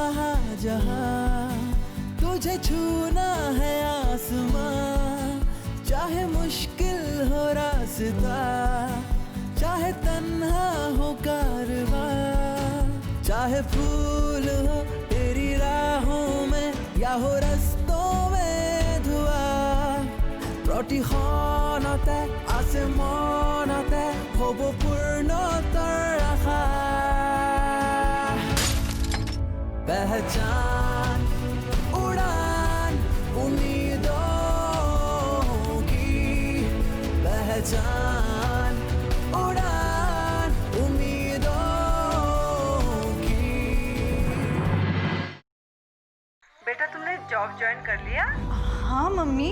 रहा जहां, तुझे छूना है आसमां, चाहे मुश्किल हो रास्ता, चाहे तन्हा हो कारवां, चाहे फूल हो तेरी राहों में या हो रस्तों में धुआं, প্ৰতিখনতে আছে মনতে হ'ব পূৰ্ণতাৰ আশা। पहचान उड़ान उम्मीदों की, पहचान उड़ान उम्मीदों की। बेटा तुमने जॉब ज्वाइन कर लिया? हाँ मम्मी,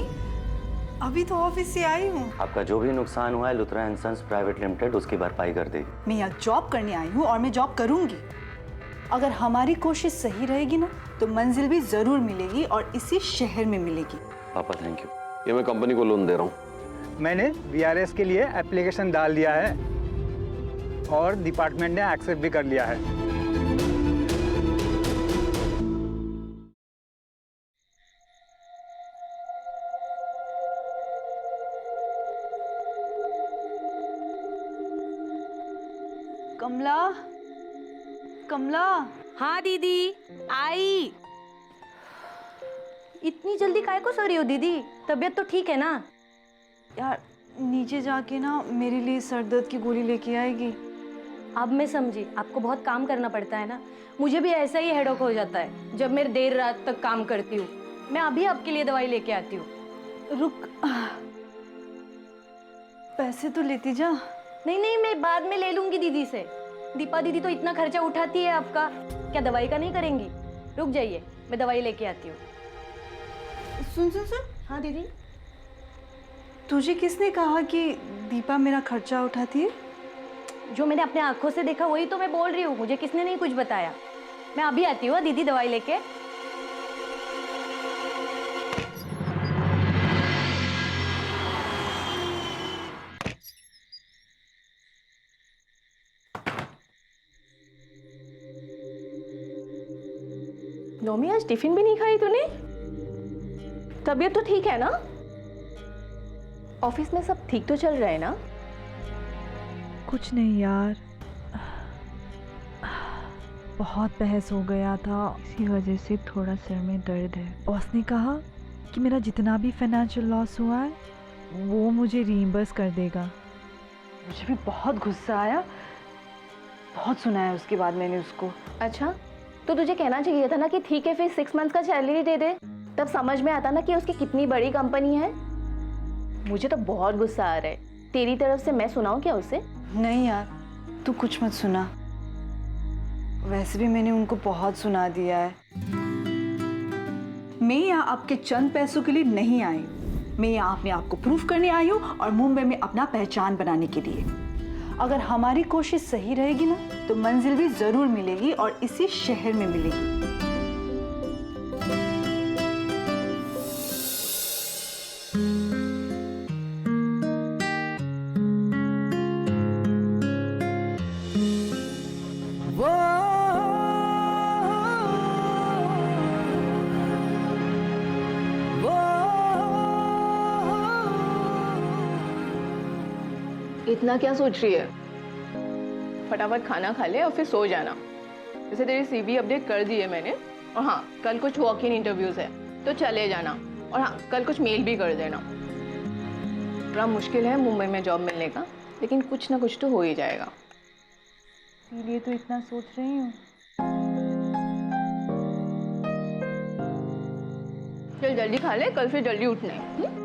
अभी तो ऑफिस से आई हूँ। आपका जो भी नुकसान हुआ है Luthra and sons private limited उसकी भरपाई कर देगी। मैं यहाँ जॉब करने आई हूँ और मैं जॉब करूँगी। अगर हमारी कोशिश सही रहेगी ना तो मंजिल भी जरूर मिलेगी और इसी शहर में मिलेगी। पापा थैंक यू। ये मैं कंपनी को लोन दे रहा हूँ। मैंने VRS के लिए एप्लीकेशन डाल दिया है और डिपार्टमेंट ने एक्सेप्ट भी कर लिया है। कमला, कमला। हाँ दीदी आई। इतनी जल्दी काहे को सो रही हो दीदी? तबीयत तो ठीक है ना? यार नीचे जाके ना मेरे लिए सर दर्द की गोली लेके आएगी। अब मैं समझी, आपको बहुत काम करना पड़ता है ना। मुझे भी ऐसा ही हेडेक हो जाता है जब मैं देर रात तक काम करती हूँ। मैं अभी आपके लिए दवाई लेके आती हूँ। रुक, पैसे तो लेती जा। नहीं नहीं, मैं बाद में ले लूंगी दीदी से। दीपा दीदी तो इतना खर्चा उठाती है आपका, क्या दवाई का नहीं करेंगी? रुक जाइए, मैं दवाई लेके आती हूँ। सुन सुन सुन। हाँ दीदी। तुझे किसने कहा कि दीपा मेरा खर्चा उठाती है? जो मैंने अपने आंखों से देखा वही तो मैं बोल रही हूँ। मुझे किसने नहीं कुछ बताया। मैं अभी आती हूँ दीदी दवाई लेके। नोमी आज टिफिन भी नहीं खाई तूने? तबीयत तो ठीक है ना? ऑफिस में सब ठीक तो चल रहा है ना? कुछ नहीं यार, बहुत बहस हो गया था, इसी वजह से थोड़ा सिर में दर्द है। बॉस ने कहा कि मेरा जितना भी फाइनेंशियल लॉस हुआ है वो मुझे रीइंबर्स कर देगा। मुझे भी बहुत गुस्सा आया, बहुत सुनाया उसके बाद मैंने उसको। अच्छा, तो तुझे कहना चाहिए था ना कि ठीक है फिर 6 मंथ्स का सैलरी दे दे, तब समझ में आता ना कि उसकी कितनी बड़ी कंपनी है। मुझे तो बहुत गुस्सा आ रहा है। तेरी तरफ से मैं सुनाऊं क्या उसे? नहीं यार, तू कुछ मत सुना। वैसे भी मैंने उनको बहुत सुना दिया है। मैं यहाँ आपके चंद पैसों के लिए नहीं आई। मैं यहाँ अपने आप को प्रूफ करने आई हूँ और मुंबई में अपना पहचान बनाने के लिए। अगर हमारी कोशिश सही रहेगी ना तो मंजिल भी जरूर मिलेगी और इसी शहर में मिलेगी। इतना क्या सोच रही है? फटाफट खाना खा ले और फिर सो जाना। जैसे तेरी CV अपडेट कर दी है मैंने। और हाँ, कल कुछ वॉक इन इंटरव्यूज है तो चले जाना। और हाँ, कल कुछ मेल भी कर देना। बड़ा मुश्किल है मुंबई में जॉब मिलने का, लेकिन कुछ ना कुछ तो हो ही जाएगा। इसीलिए तो इतना सोच रही हूँ। चल जल्दी खा ले, कल फिर जल्दी उठना है।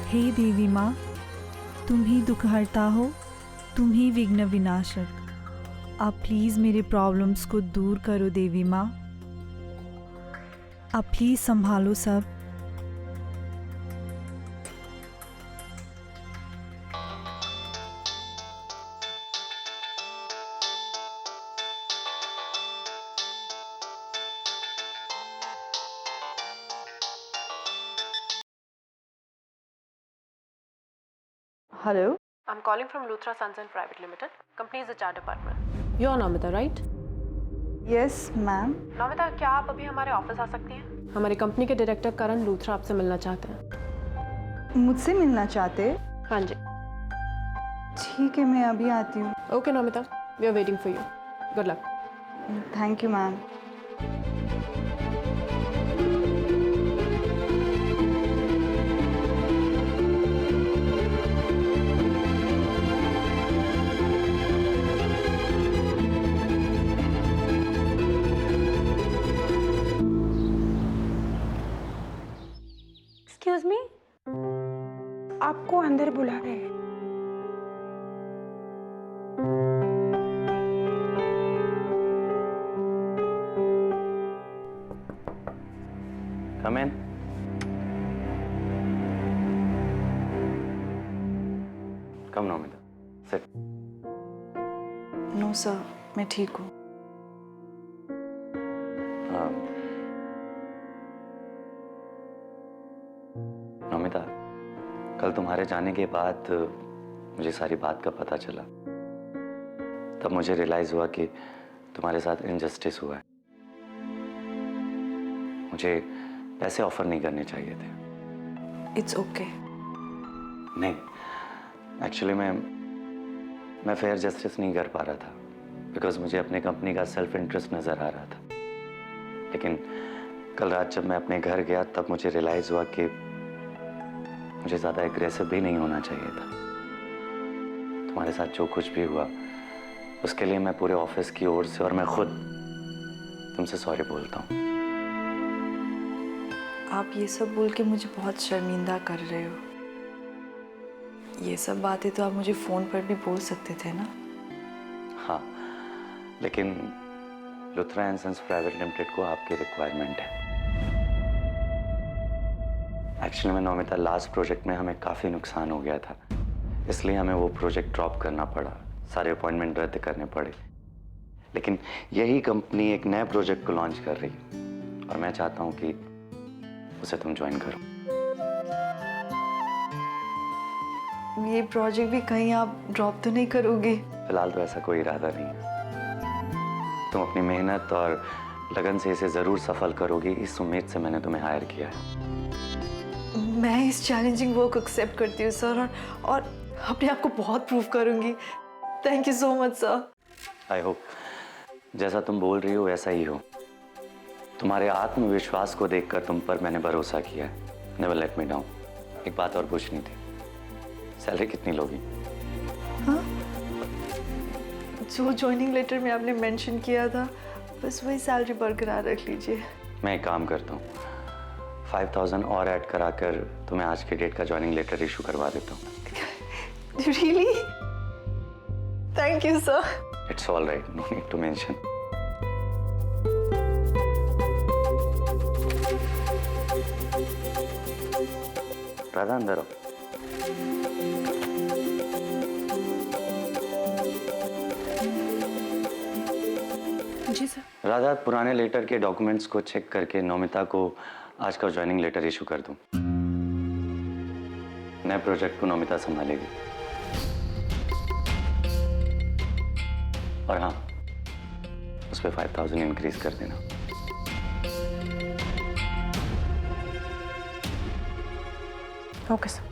हे देवी माँ, तुम ही दुखहर्ता हो, तुम ही विघ्न विनाशक। आप प्लीज़ मेरे प्रॉब्लम्स को दूर करो देवी माँ। आप प्लीज़ संभालो सब। Hello, I'm calling from Luthra Sons and Private Limited. Company is HR department. You're Namita, right? Yes ma'am. Namita, क्या आप अभी हमारे ऑफिस आ सकती हैं? हमारी कंपनी के डायरेक्टर करण लूथरा आपसे मिलना चाहते हैं। मुझसे मिलना चाहते? हाँ जी। ठीक है, मैं अभी आती हूँ। Okay, Namita. We are waiting for you. Good luck. Thank you ma'am. Excuse me, आपको अंदर बुला रहे हैं। Come in. Come, Namita. Sit. No sir, मैं ठीक हूँ। नमिता, कल तुम्हारे जाने के बाद मुझे सारी बात का पता चला। तब मुझे रियलाइज हुआ कि तुम्हारे साथ इनजस्टिस हुआ है। मुझे पैसे ऑफर नहीं करने चाहिए थे। It's okay. नहीं, एक्चुअली मैं फेयर जस्टिस नहीं कर पा रहा था बिकॉज मुझे अपने कंपनी का सेल्फ इंटरेस्ट नज़र आ रहा था। लेकिन कल रात जब मैं अपने घर गया तब मुझे रियलाइज हुआ कि मुझे ज़्यादा एग्रेसिव भी नहीं होना चाहिए था। तुम्हारे साथ जो कुछ भी हुआ उसके लिए मैं पूरे ऑफिस की ओर से और मैं खुद तुमसे सॉरी बोलता हूँ। आप ये सब बोल के मुझे बहुत शर्मिंदा कर रहे हो। ये सब बातें तो आप मुझे फ़ोन पर भी बोल सकते थे ना। हाँ, लेकिन Luthra and sons private limited को आपकी रिक्वायरमेंट है। एक्चुअली में नमिता, लास्ट प्रोजेक्ट में हमें काफ़ी नुकसान हो गया था, इसलिए हमें वो प्रोजेक्ट ड्रॉप करना पड़ा, सारे अपॉइंटमेंट रद्द करने पड़े। लेकिन यही कंपनी एक नए प्रोजेक्ट को लॉन्च कर रही है और मैं चाहता हूँ कि उसे तुम ज्वाइन करो। ये प्रोजेक्ट भी कहीं आप ड्रॉप तो नहीं करोगे? फिलहाल तो ऐसा कोई इरादा नहीं है। तुम अपनी मेहनत और लगन से इसे ज़रूर सफल करोगी, इस उम्मीद से मैंने तुम्हें हायर किया है। मैं इस चैलेंजिंग वर्क एक्सेप्ट करती हूँ सर, और अपने आप को बहुत प्रूव करूँगी। Thank you so much sir. I hope जैसा तुम बोल रही हो वैसा ही हो। तुम्हारे आत्मविश्वास को देखकर तुम पर मैंने भरोसा किया है। Never let me down. एक बात और पूछनी थी, सैलरी कितनी लोगी? हाँ, जो ज्वाइनिंग लेटर में आपने मेंशन किया था बस वही सैलरी बरकरार रख लीजिए। मैं एक काम करता हूँ, 5000 और ऐड कराकर तुम्हें आज की डेट का ज्वाइनिंग लेटर इशू करवा देता हूँ। Really? Thank you sir. It's all right, no need to mention. Radha, अंदर आओ। जी सर। राधा, पुराने लेटर के डॉक्यूमेंट्स को चेक करके नमिता को आज का ज्वाइनिंग लेटर इशू कर दूं। नए प्रोजेक्ट को नमिता संभालेगी। और हाँ, उस पर 5000 इंक्रीज कर देना। Okay sir.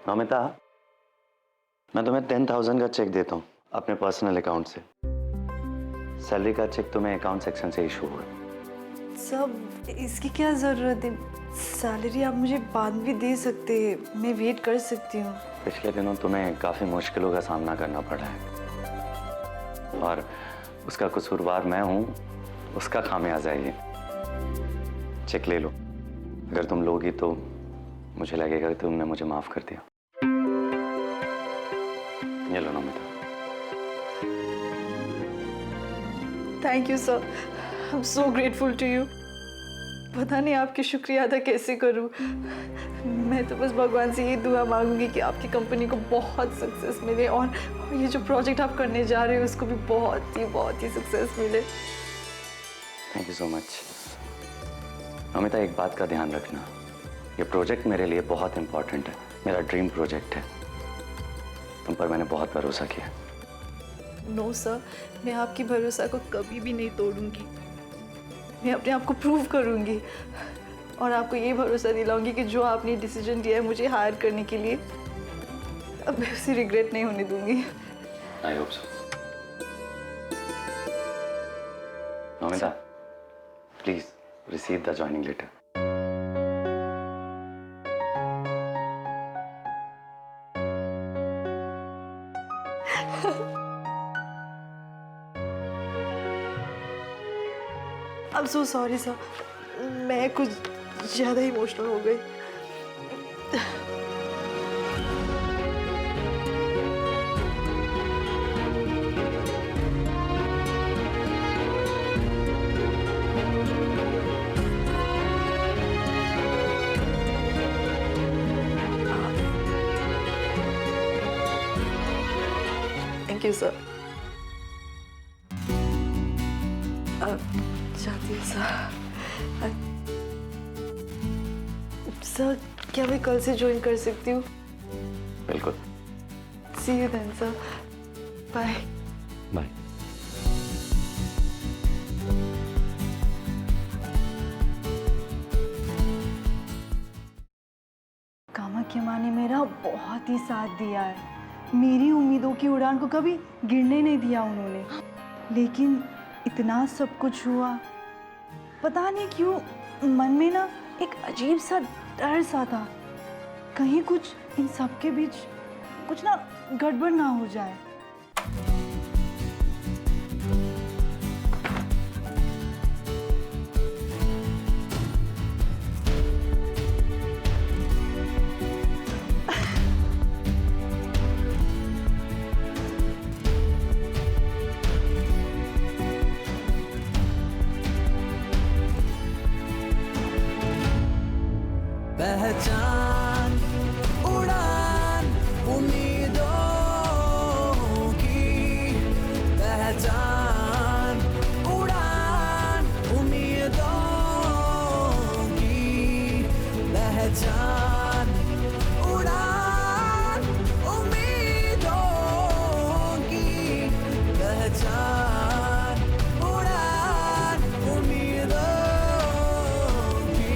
नमिता, मैं तुम्हें 10,000 का चेक देता हूँ अपने पर्सनल अकाउंट से। सैलरी का चेक तुम्हें अकाउंट सेक्शन से इशू होगा। सब इसकी क्या ज़रूरत है? सैलरी आप मुझे बाद में भी दे सकते हैं, मैं वेट कर सकती हूँ। पिछले दिनों तुम्हें काफ़ी मुश्किलों का सामना करना पड़ा है और उसका कसूरवार मैं हूँ, उसका खामियाजा है ये। चेक ले लो, अगर तुम लोगी तो मुझे लगेगा कि तुमने मुझे माफ़ कर दिया। ये लो Namita. Thank you sir, I am so grateful to you. पता नहीं आपकी शुक्रिया अदा कैसे करूं। मैं तो बस भगवान से ये दुआ मांगूंगी कि आपकी कंपनी को बहुत सक्सेस मिले और ये जो प्रोजेक्ट आप करने जा रहे हो उसको भी बहुत ही सक्सेस मिले। Thank you so much. Amita, एक बात का ध्यान रखना, ये प्रोजेक्ट मेरे लिए बहुत इंपॉर्टेंट है, मेरा ड्रीम प्रोजेक्ट है। तुम पर मैंने बहुत भरोसा किया। नो सर, मैं आपकी भरोसा को कभी भी नहीं तोड़ूंगी। मैं अपने आप को प्रूव करूंगी और आपको ये भरोसा दिलाऊंगी कि जो आपने डिसीजन दिया है मुझे हायर करने के लिए, अब मैं उसे रिग्रेट नहीं होने दूंगी। I hope so. Amita, please receive the joining letter. I'm so sorry sir, मैं कुछ ज़्यादा इमोशनल हो गई। Thank you sir. जाती हूँ सर। सर, क्या मैं कल से ज्वाइन कर सकती हूँ? बिल्कुल। See you then sir. Bye. Bye. Kamakhya माँ ने मेरा बहुत ही साथ दिया है। मेरी उम्मीदों की उड़ान को कभी गिरने नहीं दिया उन्होंने। लेकिन इतना सब कुछ हुआ, पता नहीं क्यों मन में ना एक अजीब सा डर सा था, कहीं कुछ इन सब के बीच कुछ ना गड़बड़ ना हो जाए। पहचान उड़ान उम्मीदों की, पहचान उड़ान उम्मीदों की, पहचान उड़ान उम्मीदों की, पहचान उड़ान उम्मीदों की।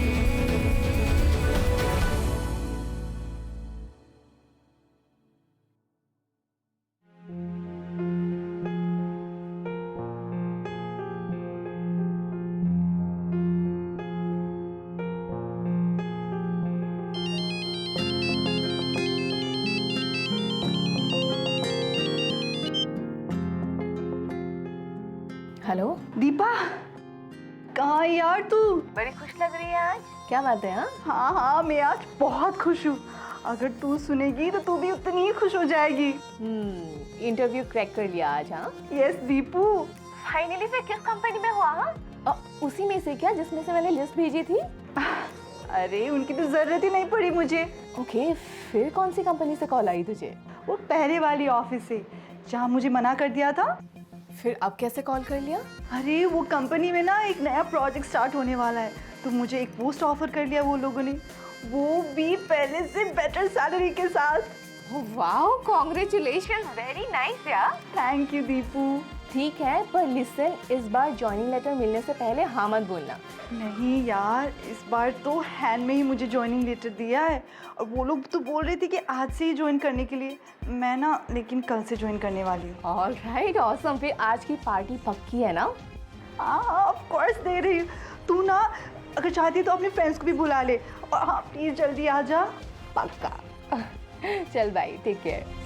हेलो दीपा, कहाँ है यार तू? बड़ी खुश लग रही है आज। क्या बात है? हाँ हाँ, मैं आज बहुत खुश हूँ। अगर तू सुनेगी तो तू भी उतनी ही खुश हो जाएगी। इंटरव्यू क्रैक कर लिया आज? हाँ यस दीपू। फाइनली फिर किस कंपनी में हुआ? हाँ उसी में से क्या जिसमें से मैंने लिस्ट भेजी थी? अरे उनकी तो जरूरत ही नहीं पड़ी मुझे। ओके, फिर कौन सी कंपनी से कॉल आई तुझे? वो पहले वाली ऑफिस से जहाँ मुझे मना कर दिया था। फिर अब कैसे कॉल कर लिया? अरे वो कंपनी में ना एक नया प्रोजेक्ट स्टार्ट होने वाला है, तो मुझे एक पोस्ट ऑफर कर लिया वो लोगों ने, वो भी पहले से बेटर सैलरी के साथ। वाओ, कांग्रेचुलेशंस, वेरी नाइस यार। Thank you Deepu. ठीक है, पर लिसन, इस बार जॉइनिंग लेटर मिलने से पहले हाँ मत बोलना। नहीं यार, इस बार तो हैंड में ही मुझे ज्वाइनिंग लेटर दिया है, और वो लोग तो बोल रहे थे कि आज से ही ज्वाइन करने के लिए। मैं ना लेकिन कल से ज्वाइन करने वाली हूँ। Alright, awesome. फिर आज की पार्टी पक्की है ना? हाँ हाँ, ऑफ कोर्स दे रही हूँ। तू ना अगर चाहती तो अपने फ्रेंड्स को भी बुला ले, और हाँ प्लीज़ जल्दी आ जा। पक्का। चल बाय, टेक केयर।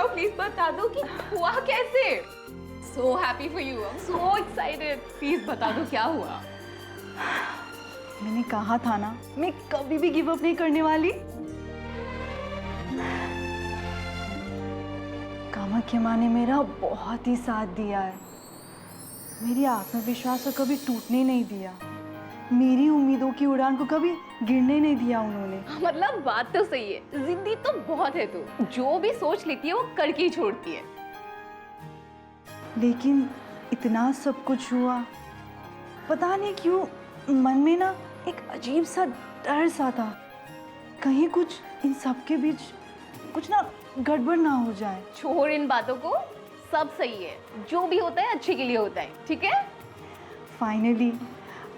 बताओ प्लीज, बता दो कि हुआ कैसे। So happy for you, I am so excited. Please बता दो क्या हुआ। मैंने कहा था ना, मैं कभी भी गिव अप नहीं करने वाली। कामाख्या माँ ने मेरा बहुत ही साथ दिया है। मेरी आत्मविश्वास को कभी टूटने नहीं दिया, मेरी उम्मीदों की उड़ान को कभी गिरने नहीं दिया उन्होंने। मतलब बात तो सही है, जिद्दी तो बहुत है तू, जो भी सोच लेती है वो करके ही छोड़ती है। लेकिन इतना सब कुछ हुआ, पता नहीं क्यों मन में ना एक अजीब सा डर सा था, कहीं कुछ इन सब के बीच कुछ ना गड़बड़ ना हो जाए। छोड़ इन बातों को, सब सही है, जो भी होता है अच्छे के लिए होता है, ठीक है। फाइनली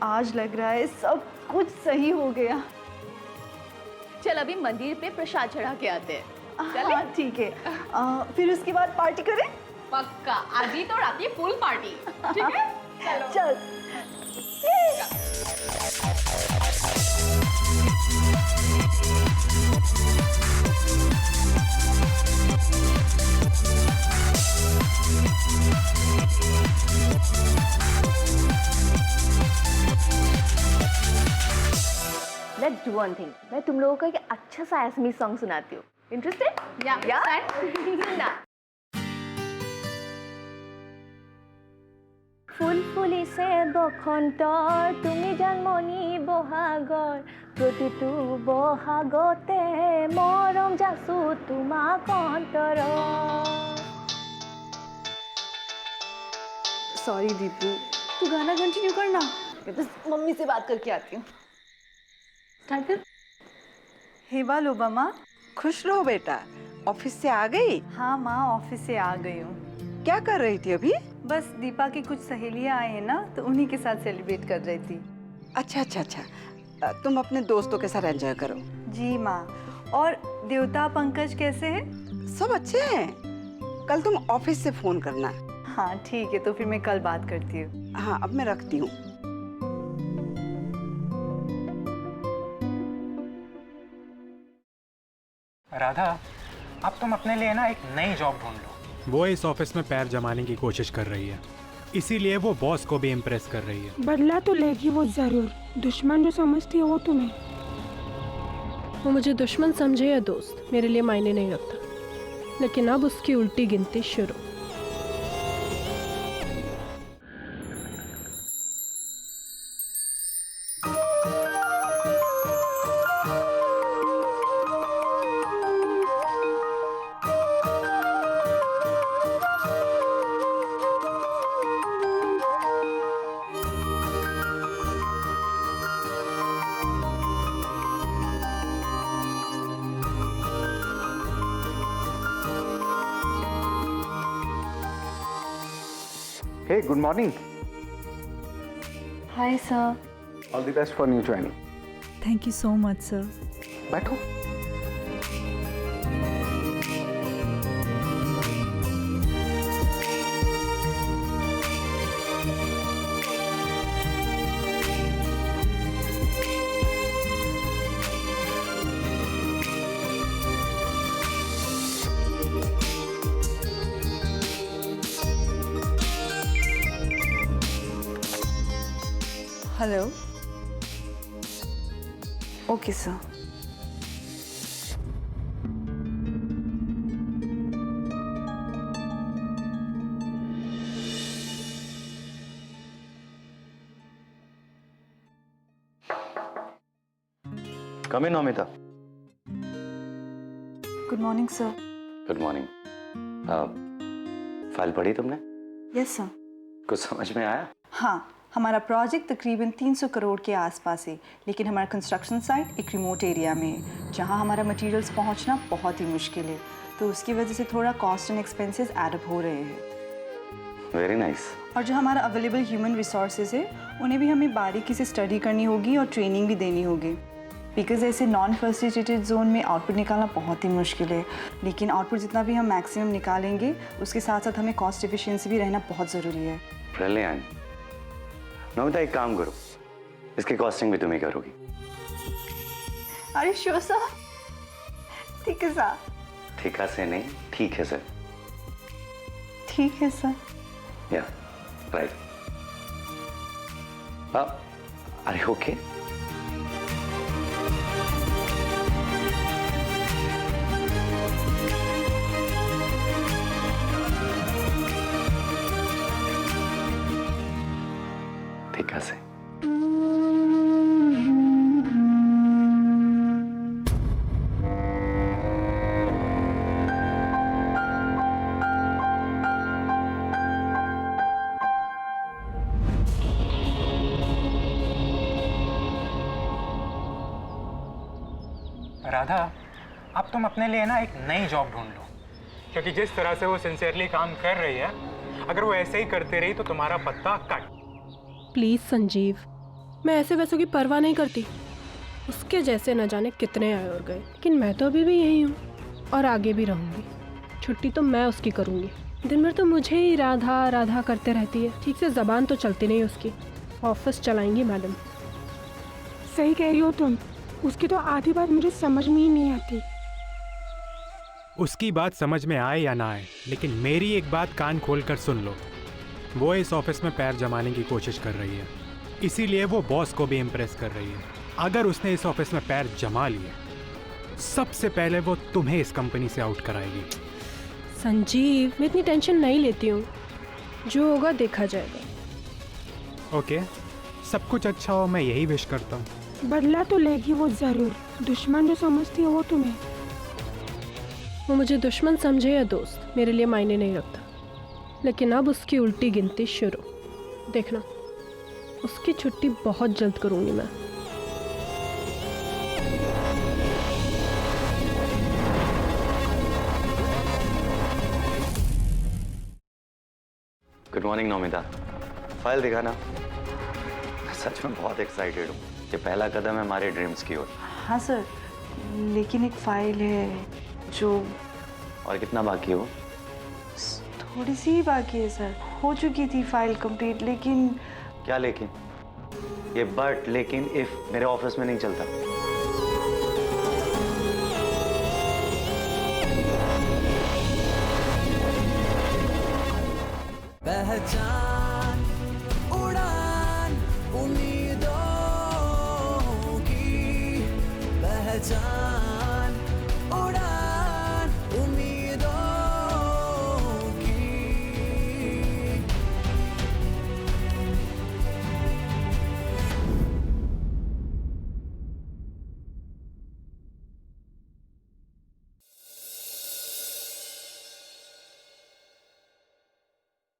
आज लग रहा है सब कुछ सही हो गया। चल अभी मंदिर पे प्रसाद चढ़ा के आते हैं। चले? हाँ, ठीक है। फिर उसके बाद पार्टी करें? पक्का, आज ही तो रात की फुल पार्टी, ठीक है। चलो चल। लेट्स डू वन थिंग, मैं तुम लोगों को एक अच्छा सा असमी सॉन्ग सुनाती हूँ। इंटरेस्टेड? या सुना। ফুলফুলিছে বসন্তৰ, তুমি জন্মনি বহাগৰ, প্ৰতিটো বহাগতে মৰম যাচো তোমাক অন্তৰত। सॉरी दीपू, तू गाना कंटिन्यू करना, मैं बस मम्मी से बात करके आती हूँ। स्टार्ट कर। हे बाल ओबामा। खुश रहो बेटा, ऑफिस से आ गई? हाँ माँ, ऑफिस से आ गई हूँ। क्या कर रही थी अभी? बस दीपा की कुछ सहेलियाँ आई हैं ना, तो उन्हीं के साथ सेलिब्रेट कर रही थी। अच्छा अच्छा अच्छा, तुम अपने दोस्तों के साथ एंजॉय करो। जी माँ। और देवता पंकज कैसे हैं? सब अच्छे हैं। कल तुम ऑफिस से फोन करना। हाँ ठीक है, तो फिर मैं कल बात करती हूँ। हाँ, अब मैं रखती हूँ। राधा, अब तुम अपने लिए ना एक नई जॉब ढूंढ लो। वो इस ऑफिस में पैर जमाने की कोशिश कर रही है, इसीलिए वो बॉस को भी इम्प्रेस कर रही है। बदला तो लेगी वो जरूर, दुश्मन जो समझती है वो तुम्हें। वो मुझे दुश्मन समझे या दोस्त, मेरे लिए मायने नहीं रखता, लेकिन अब उसकी उल्टी गिनती शुरू। Hey, good morning. Hi sir. All the best for new joining. Thank you so much sir. बैठो। Hello. Okay sir. Come in Amita. Good morning sir. Good morning. File पढ़ी तुमने? Yes sir. कुछ समझ में आया? हाँ, हमारा प्रोजेक्ट तकरीबन 300 करोड़ के आसपास है, लेकिन हमारा कंस्ट्रक्शन साइट एक रिमोट एरिया में है, जहाँ हमारा मटेरियल्स पहुँचना बहुत ही मुश्किल है, तो उसकी वजह से थोड़ा cost and expenses add up हो रहे हैं। Very nice. और जो हमारा अवेलेबल ह्यूमन रिसोर्सेज है, उन्हें भी हमें बारीकी से स्टडी करनी होगी और ट्रेनिंग भी देनी होगी, बिकॉज ऐसे नॉन फैसिलिटेटेड जोन में आउटपुट निकालना बहुत ही मुश्किल है, लेकिन आउटपुट जितना भी हम मैक्सिमम निकालेंगे, उसके साथ साथ हमें कॉस्ट एफिशिएंसी भी रहना बहुत ज़रूरी है। ब्रिलियंट। नमिता, एक काम करो, इसकी कॉस्टिंग भी तुम ही करोगी। अरे श्योर सर। ठीक है सर। ठीका से नहीं, ठीक है सर। ठीक है सर। या राइट। अरे ओके। ठीक है से राधा, अब तुम अपने लिए ना एक नई जॉब ढूंढ लो, क्योंकि जिस तरह से वो सिंसियरली काम कर रही है, अगर वो ऐसे ही करती रही तो तुम्हारा पत्ता कट। प्लीज़ संजीव, मैं ऐसे वैसों की परवाह नहीं करती। उसके जैसे न जाने कितने आए और गए, लेकिन मैं तो अभी भी यही हूँ और आगे भी रहूँगी। छुट्टी तो मैं उसकी करूँगी। दिन भर तो मुझे ही राधा राधा करते रहती है, ठीक से ज़बान तो चलती नहीं उसकी। ऑफिस चलाएंगी मैडम। सही कह रही हो तुम, उसकी तो आधी बात मुझे समझ में ही नहीं आती। उसकी बात समझ में आए या ना आए, लेकिन मेरी एक बात कान खोल कर सुन लो। वो इस ऑफिस में पैर जमाने की कोशिश कर रही है, इसीलिए वो बॉस को भी इम्प्रेस कर रही है। अगर उसने इस ऑफिस में पैर जमा लिए, सबसे पहले वो तुम्हें इस कंपनी से आउट कराएगी। संजीव, मैं इतनी टेंशन नहीं लेती हूँ, जो होगा देखा जाएगा। ओके, सब कुछ अच्छा हो, मैं यही विश करता हूँ। बदला तो लेगी वो जरूर। दुश्मन जो समझती है वो तुम्हें। वो मुझे दुश्मन समझे या दोस्त, मेरे लिए मायने नहीं रखता। लेकिन अब उसकी उल्टी गिनती शुरू। देखना, उसकी छुट्टी बहुत जल्द करूँगी मैं। Good morning नौमिता। फाइल दिखाना। सच में बहुत एक्साइटेड हूँ। ये पहला कदम है हमारे ड्रीम्स की ओर। हाँ सर, लेकिन एक फाइल है जो। और कितना बाकी हो? थोड़ी सी ही बाकी है सर। हो चुकी थी फाइल कंप्लीट, लेकिन। क्या लेकिन? ये बट लेकिन इफ मेरे ऑफिस में नहीं चलता। पहचान उड़ान उम्मीदों की पहचान।